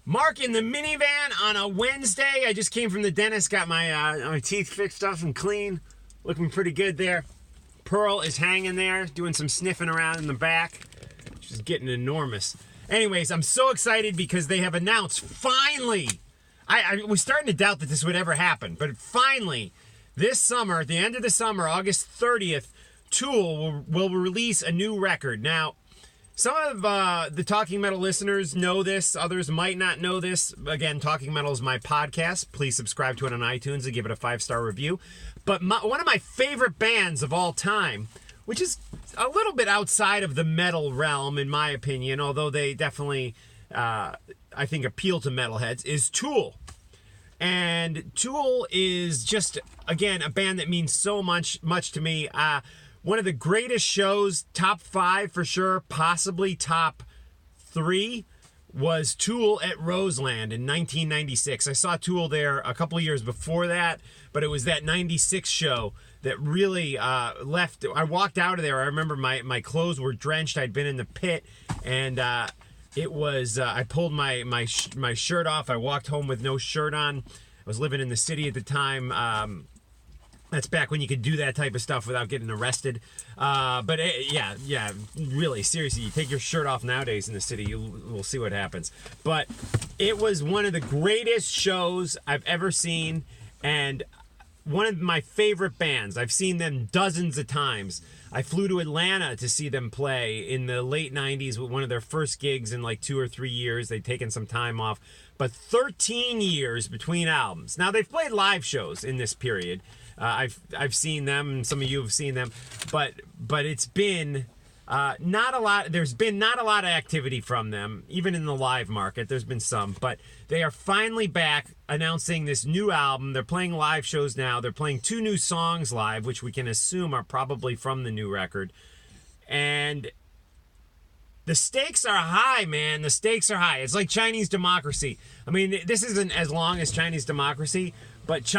Mark in the minivan on a Wednesday. I just came from the dentist, got my teeth fixed up and clean. Looking pretty good there. Pearl is hanging there, doing some sniffing around in the back. She's getting enormous. Anyways, I'm so excited because they have announced, finally, I was starting to doubt that this would ever happen, but finally, this summer, at the end of the summer, August 30th, Tool will release a new record. Now, some of the Talking Metal listeners know this. Others might not know this. Again, Talking Metal is my podcast. Please subscribe to it on iTunes and give it a 5-star review. But one of my favorite bands of all time, which is a little bit outside of the metal realm, in my opinion, although they definitely, I think, appeal to metalheads, is Tool. And Tool is just, again, a band that means so much to me. One of the greatest shows, top 5 for sure, possibly top 3, was Tool at Roseland in 1996. I saw Tool there a couple of years before that, but it was that 96 show that really left. I walked out of there. I remember my clothes were drenched. I'd been in the pit, and it was, I pulled my shirt off. I walked home with no shirt on. I was living in the city at the time. That's back when you could do that type of stuff without getting arrested. But yeah, really, seriously, you take your shirt off nowadays in the city, we'll see what happens. But it was one of the greatest shows I've ever seen, and one of my favorite bands. I've seen them dozens of times. I flew to Atlanta to see them play in the late 90s with one of their first gigs in like 2 or 3 years. They'd taken some time off. But 13 years between albums. Now, they've played live shows in this period. I've seen them, and some of you have seen them, but it's been not a lot. There's been not a lot of activity from them, even in the live market. There's been some, but they are finally back announcing this new album. They're playing live shows now. They're playing 2 new songs live, which we can assume are probably from the new record. And the stakes are high, man. The stakes are high. It's like Chinese Democracy. I mean, this isn't as long as Chinese Democracy, but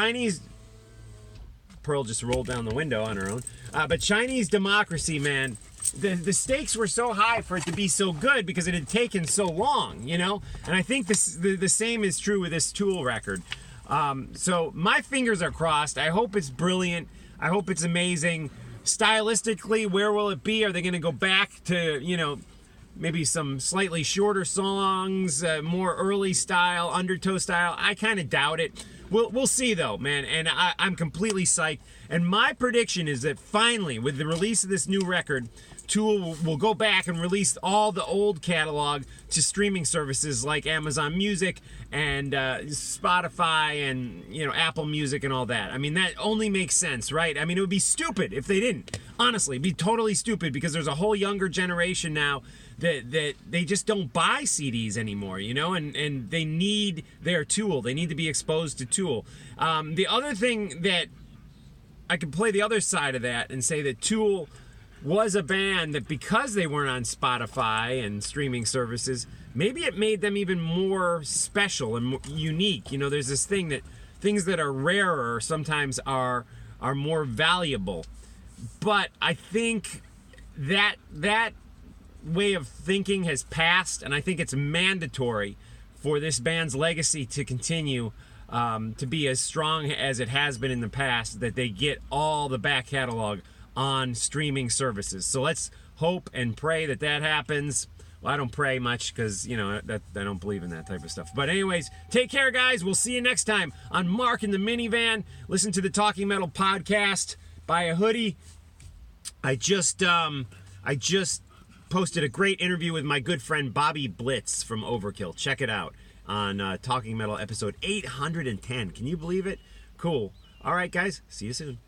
Pearl just rolled down the window on her own. But Chinese Democracy, man, the stakes were so high for it to be so good because it had taken so long, you know? And I think the same is true with this Tool record. So my fingers are crossed. I hope it's brilliant. I hope it's amazing. Stylistically, where will it be? Are they going to go back to, maybe some slightly shorter songs, more early style, Undertow style? I kind of doubt it. We'll see, though, man, and I'm completely psyched. And my prediction is that finally, with the release of this new record, Tool will go back and release all the old catalog to streaming services like Amazon Music and Spotify and, Apple Music and all that. I mean, that only makes sense, right? I mean, it would be stupid if they didn't. Honestly, it'd be totally stupid because there's a whole younger generation now that they just don't buy CDs anymore, and they need their Tool. They need to be exposed to Tool. The other thing that I could play the other side of that and say that Tool was a band that, because they weren't on Spotify and streaming services, maybe it made them even more special and unique. There's this thing that things that are rarer sometimes are more valuable. But I think that way of thinking has passed, and I think it's mandatory for this band's legacy to continue to be as strong as it has been in the past, that they get all the back catalog on streaming services. So let's hope and pray that happens. Well, I don't pray much because, I don't believe in that type of stuff. But anyways, take care, guys. We'll see you next time on Mark in the Minivan. Listen to the Talking Metal podcast. Buy a hoodie. I just posted a great interview with my good friend Bobby Blitz from Overkill. Check it out on Talking Metal episode 810. Can you believe it? Cool. All right, guys. See you soon.